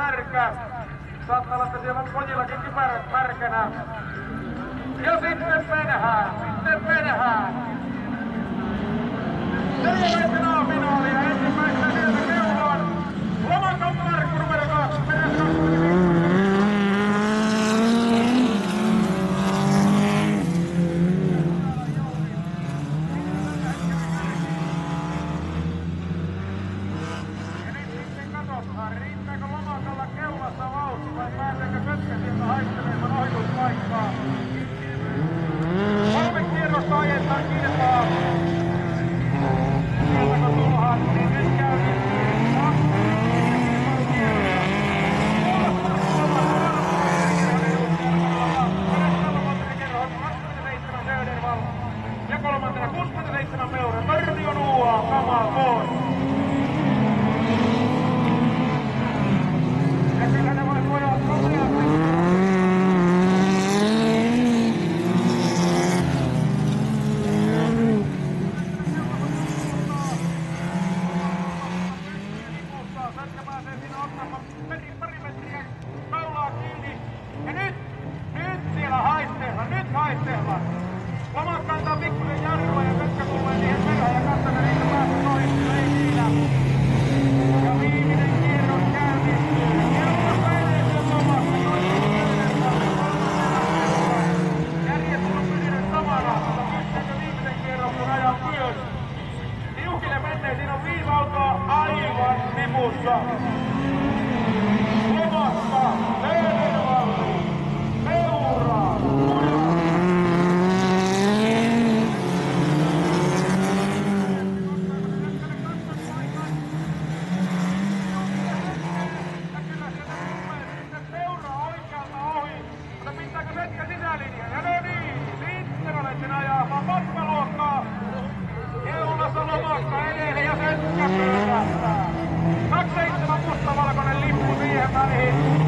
märkä. Saattaa olla, että siellä on pojillakin kypärät märkänä. Ja sitten mennään. Neljänlaisena A-finaali ja ensimmäisenä sieltä keulaan. Lomakan Markku numero 2. Riittääkö Lomakalla keulassa vauhti vai pääseekö Kötkä sieltä haistelemaan ohituspaikkaa? 3 kierrosta ajetaan kilpaa. Sieltä kun tullaan, niin nyt käynnistyy 2 Södervall ja kolmantena 67 Meura. Tarvio Nuua, kamaa pois. Ja kyllä ne voi pojat nopeasti. Sätkä pääsee siinä ottamaan pari metriä kaulaa kiinni. Ja nyt siellä haistellaan. Lomat kantaa pikkusen jarrua ja Kötkä tulee siihen perään ja katsana niitä päästä toista. Ei siinä. Ja viimeinen kierros käynnistyy. Kellossa edelleen Lomassa. Järjestelmä on pysynyt samana, mutta pystyykö viimeisen kierroksen ajan myös? Tiukille menee, siinä on 5 autoa aivan nipussa. Lomassa, Södervalli, Meura, Lomakka edelleen ja Sötkä pyytästää. 27 mustavalkoinen lippu siihen väliin.